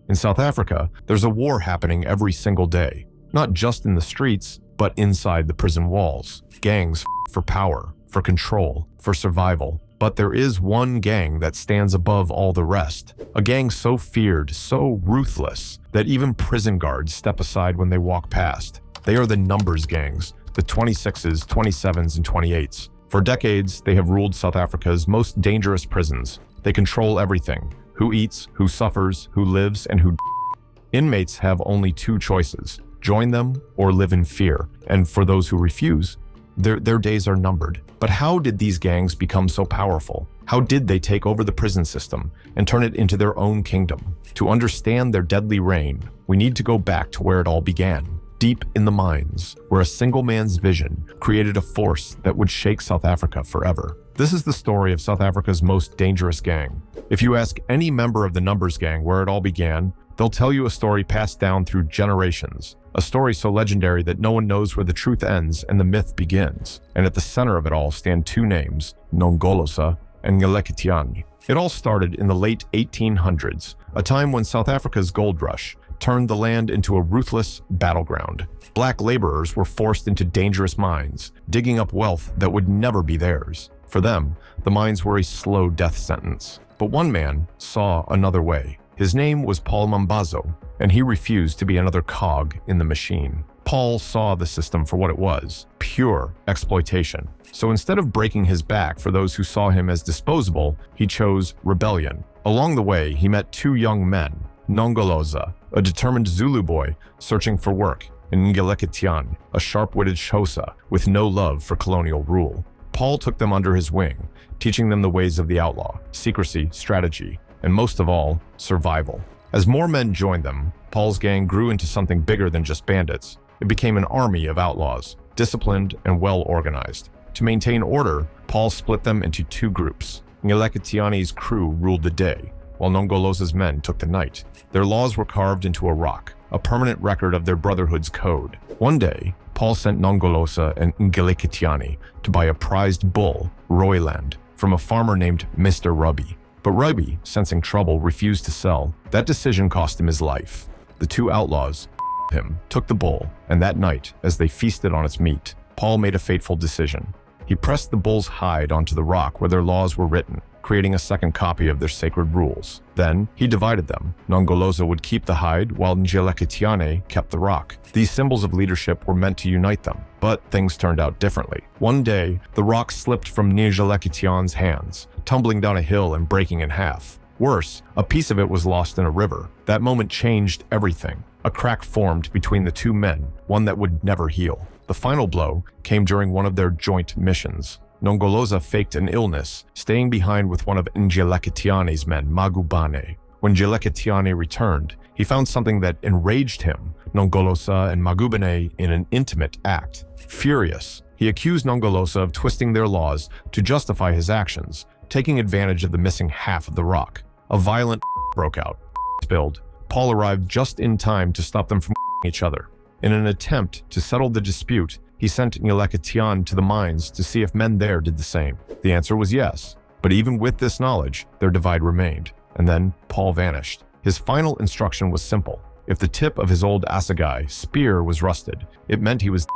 In South Africa, there's a war happening every single day, not just in the streets, but inside the prison walls. Gangs for power, for control, for survival. But there is one gang that stands above all the rest. A gang so feared, so ruthless, that even prison guards step aside when they walk past. They are the numbers gangs, the 26s, 27s, and 28s. For decades, they have ruled South Africa's most dangerous prisons. They control everything: who eats, who suffers, who lives, and who. Inmates have only two choices: join them or live in fear. And for those who refuse, their days are numbered. But how did these gangs become so powerful? How did they take over the prison system and turn it into their own kingdom? To understand their deadly reign, we need to go back to where it all began. Deep in the mines, where a single man's vision created a force that would shake South Africa forever. This is the story of South Africa's most dangerous gang. If you ask any member of the numbers gang where it all began, they'll tell you a story passed down through generations. A story so legendary that no one knows where the truth ends and the myth begins. And at the center of it all stand two names: Nongolosa and Ngeleketiani. It all started in the late 1800s, a time when South Africa's gold rush turned the land into a ruthless battleground. Black laborers were forced into dangerous mines, digging up wealth that would never be theirs. For them, the mines were a slow death sentence. But one man saw another way. His name was Paul Mambazo, and he refused to be another cog in the machine. Paul saw the system for what it was: pure exploitation. So instead of breaking his back for those who saw him as disposable, he chose rebellion. Along the way, he met two young men: Nongoloza, a determined Zulu boy searching for work, and Ngeleketiani, a sharp-witted Xhosa with no love for colonial rule. Paul took them under his wing, teaching them the ways of the outlaw: secrecy, strategy, and most of all, survival. As more men joined them, Paul's gang grew into something bigger than just bandits. It became an army of outlaws, disciplined and well-organized. To maintain order, Paul split them into two groups. Ngeleketiani's crew ruled the day, while Nongolosa's men took the night. Their laws were carved into a rock, a permanent record of their brotherhood's code. One day, Paul sent Nongolosa and Ngeleketiani to buy a prized bull, Royland, from a farmer named Mr. Rubby. But Rubby, sensing trouble, refused to sell. That decision cost him his life. The two outlaws him, took the bull, and that night, as they feasted on its meat, Paul made a fateful decision. He pressed the bull's hide onto the rock where their laws were written, creating a second copy of their sacred rules. Then, he divided them. Nongolosa would keep the hide, while Ngeleketiani kept the rock. These symbols of leadership were meant to unite them, but things turned out differently. One day, the rock slipped from Ngeleketiani's hands, tumbling down a hill and breaking in half. Worse, a piece of it was lost in a river. That moment changed everything. A crack formed between the two men, one that would never heal. The final blow came during one of their joint missions. Nongolosa faked an illness, staying behind with one of Ngeleketiani's men, Magubane. When Ngeleketiani returned, he found something that enraged him: Nongolosa and Magubane in an intimate act. Furious, he accused Nongolosa of twisting their laws to justify his actions, taking advantage of the missing half of the rock. A violent broke out. Spilled. Paul arrived just in time to stop them from each other. In an attempt to settle the dispute, he sent Ngeleketiani to the mines to see if men there did the same. The answer was yes. But even with this knowledge, their divide remained. And then Paul vanished. His final instruction was simple. If the tip of his old assegai spear was rusted, it meant he was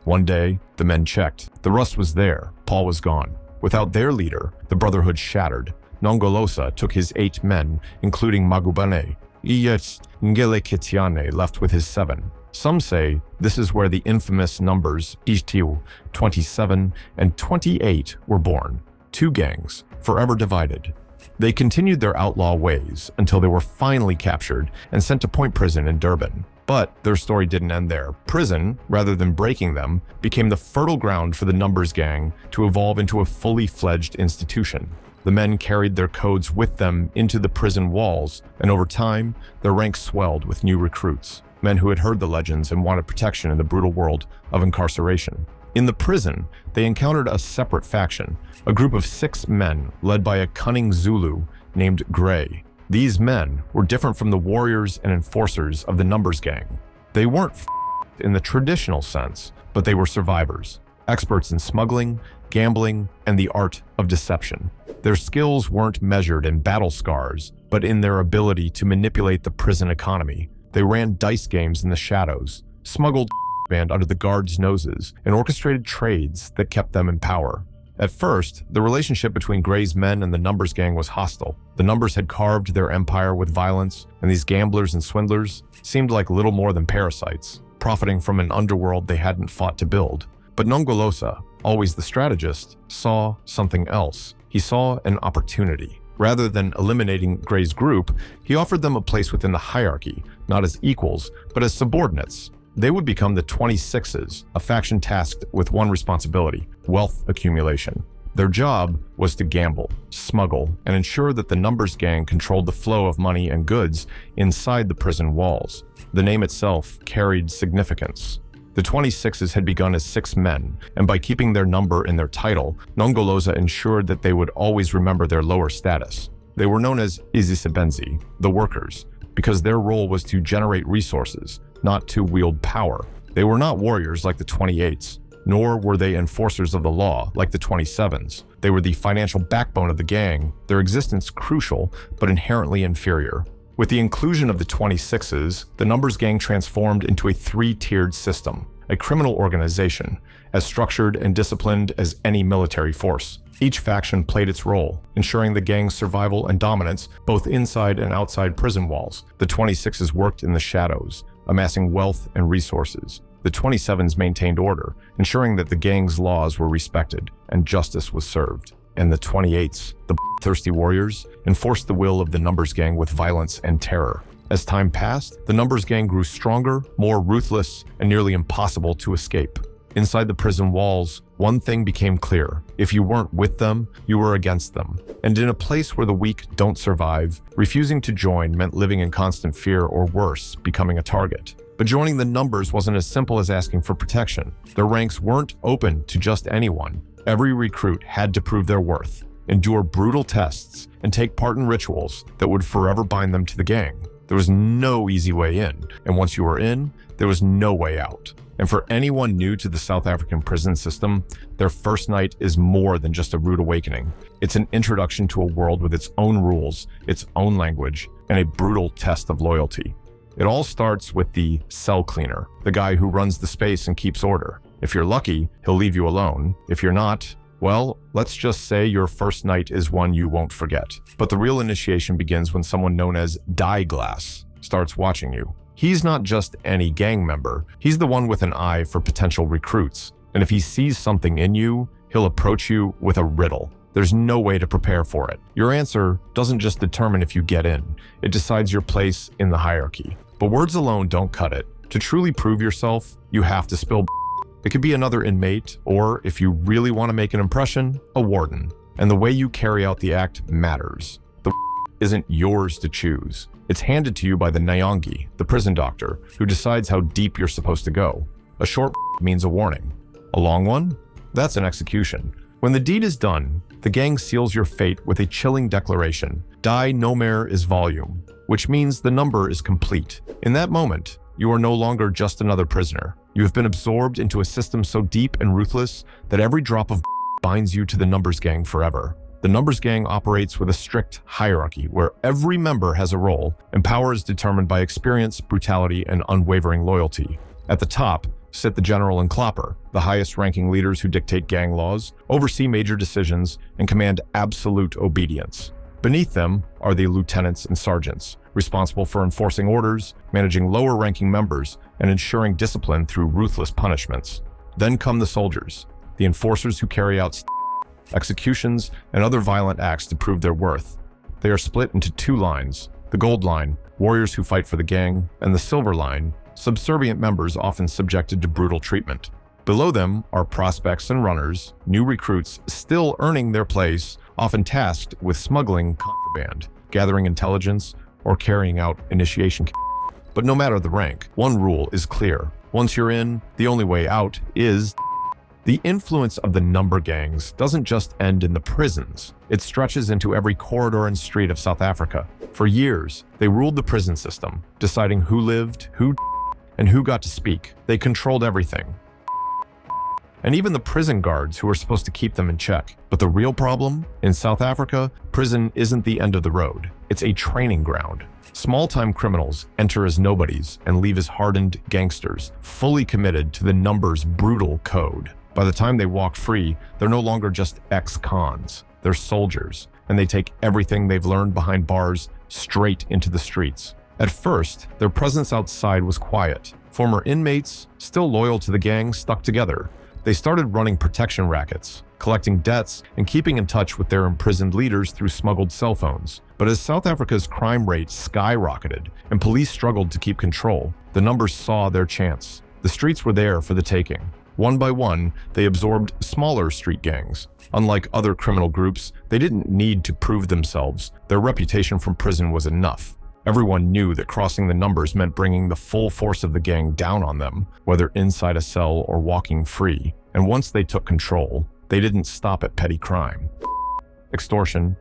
One day, the men checked. The rust was there. Paul was gone. Without their leader, the brotherhood shattered. Nongolosa took his 8 men, including Magubane. Yet Ngeleketiani left with his 7. Some say this is where the infamous numbers Ishtiu, 27, and 28 were born. 2 gangs, forever divided. They continued their outlaw ways until they were finally captured and sent to Point Prison in Durban. But their story didn't end there. Prison, rather than breaking them, became the fertile ground for the Numbers Gang to evolve into a fully fledged institution. The men carried their codes with them into the prison walls, and over time, their ranks swelled with new recruits, men who had heard the legends and wanted protection in the brutal world of incarceration. In the prison, they encountered a separate faction, a group of 6 men led by a cunning Zulu named Gray. These men were different from the warriors and enforcers of the Numbers Gang. They weren't in the traditional sense, but they were survivors, experts in smuggling, gambling, and the art of deception. Their skills weren't measured in battle scars, but in their ability to manipulate the prison economy. They ran dice games in the shadows, smuggled band under the guards' noses, and orchestrated trades that kept them in power. At first, the relationship between Gray's men and the Numbers Gang was hostile. The Numbers had carved their empire with violence, and these gamblers and swindlers seemed like little more than parasites, profiting from an underworld they hadn't fought to build. But Nongolosa, always the strategist, saw something else. He saw an opportunity. Rather than eliminating Gray's group, he offered them a place within the hierarchy, not as equals, but as subordinates. They would become the 26s, a faction tasked with one responsibility: wealth accumulation. Their job was to gamble, smuggle, and ensure that the Numbers Gang controlled the flow of money and goods inside the prison walls. The name itself carried significance. The 26s had begun as 6 men, and by keeping their number in their title, Nongolosa ensured that they would always remember their lower status. They were known as Izisebenzi, the workers, because their role was to generate resources, not to wield power. They were not warriors like the 28s, nor were they enforcers of the law like the 27s. They were the financial backbone of the gang, their existence crucial but inherently inferior. With the inclusion of the 26s, the Numbers Gang transformed into a 3-tiered system, a criminal organization, as structured and disciplined as any military force. Each faction played its role, ensuring the gang's survival and dominance both inside and outside prison walls. The 26s worked in the shadows, amassing wealth and resources. The 27s maintained order, ensuring that the gang's laws were respected and justice was served. And the 28s, the thirsty warriors, enforced the will of the Numbers Gang with violence and terror. As time passed, the Numbers Gang grew stronger, more ruthless, and nearly impossible to escape. Inside the prison walls, one thing became clear: if you weren't with them, you were against them. And in a place where the weak don't survive, refusing to join meant living in constant fear, or worse, becoming a target. But joining the Numbers wasn't as simple as asking for protection. Their ranks weren't open to just anyone. Every recruit had to prove their worth, endure brutal tests, and take part in rituals that would forever bind them to the gang. There was no easy way in, and once you were in, there was no way out. And for anyone new to the South African prison system, their first night is more than just a rude awakening. It's an introduction to a world with its own rules, its own language, and a brutal test of loyalty. It all starts with the cell cleaner, the guy who runs the space and keeps order. If you're lucky, he'll leave you alone. If you're not, well, let's just say your first night is one you won't forget. But the real initiation begins when someone known as Die Glass starts watching you. He's not just any gang member. He's the one with an eye for potential recruits. And if he sees something in you, he'll approach you with a riddle. There's no way to prepare for it. Your answer doesn't just determine if you get in. It decides your place in the hierarchy. But words alone don't cut it. To truly prove yourself, you have to spill. It could be another inmate, or if you really want to make an impression, a warden. And the way you carry out the act matters. The isn't yours to choose. It's handed to you by the Nyongi, the prison doctor, who decides how deep you're supposed to go. A short means a warning. A long one? That's an execution. When the deed is done, the gang seals your fate with a chilling declaration: Die Nomer is volume, which means the number is complete. In that moment, you are no longer just another prisoner. You have been absorbed into a system so deep and ruthless that every drop of binds you to the Numbers Gang forever. The Numbers Gang operates with a strict hierarchy where every member has a role, and power is determined by experience, brutality, and unwavering loyalty. At the top sit the general and klopper, the highest-ranking leaders who dictate gang laws, oversee major decisions, and command absolute obedience. Beneath them are the lieutenants and sergeants, responsible for enforcing orders, managing lower-ranking members, and ensuring discipline through ruthless punishments. Then come the soldiers, the enforcers who carry out executions and other violent acts to prove their worth. They are split into 2 lines: the gold line, warriors who fight for the gang, and the silver line, subservient members often subjected to brutal treatment. Below them are prospects and runners, new recruits still earning their place, often tasked with smuggling contraband, gathering intelligence, or carrying out initiation. But no matter the rank, one rule is clear. Once you're in, the only way out is. The influence of the number gangs doesn't just end in the prisons. It stretches into every corridor and street of South Africa. For years, they ruled the prison system, deciding who lived, who and who got to speak. They controlled everything. and even the prison guards who are supposed to keep them in check. But the real problem? In South Africa, prison isn't the end of the road. It's a training ground. Small-time criminals enter as nobodies and leave as hardened gangsters, fully committed to the numbers' brutal code. By the time they walk free, they're no longer just ex-cons. They're soldiers, and they take everything they've learned behind bars straight into the streets. At first, their presence outside was quiet. Former inmates, still loyal to the gang, stuck together. They started running protection rackets, collecting debts, and keeping in touch with their imprisoned leaders through smuggled cell phones. But as South Africa's crime rate skyrocketed and police struggled to keep control, the numbers saw their chance. The streets were there for the taking. One by one, they absorbed smaller street gangs. Unlike other criminal groups, they didn't need to prove themselves. Their reputation from prison was enough. Everyone knew that crossing the numbers meant bringing the full force of the gang down on them, whether inside a cell or walking free. And once they took control, they didn't stop at petty crime. Extortion,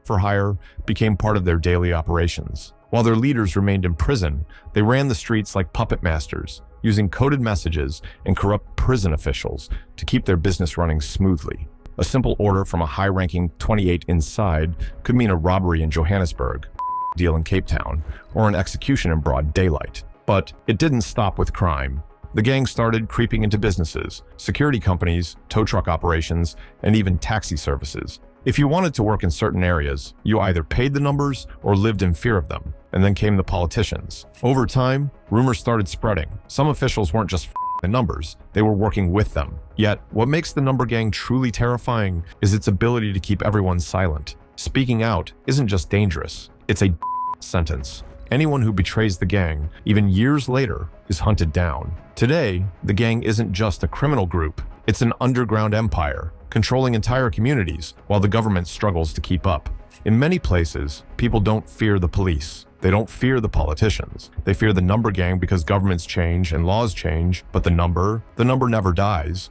for hire, became part of their daily operations. While their leaders remained in prison, they ran the streets like puppet masters, using coded messages and corrupt prison officials to keep their business running smoothly. A simple order from a high-ranking 28 inside could mean a robbery in Johannesburg, deal in Cape Town, or an execution in broad daylight. But it didn't stop with crime. The gang started creeping into businesses, security companies, tow truck operations, and even taxi services. If you wanted to work in certain areas, you either paid the numbers or lived in fear of them. And then came the politicians. Over time, rumors started spreading. Some officials weren't just the numbers, they were working with them. Yet, what makes the number gang truly terrifying is its ability to keep everyone silent. Speaking out isn't just dangerous, it's a sentence. Anyone who betrays the gang, even years later, is hunted down. Today, the gang isn't just a criminal group, it's an underground empire, controlling entire communities while the government struggles to keep up. In many places, people don't fear the police. They don't fear the politicians. They fear the number gang because governments change and laws change, but the number never dies.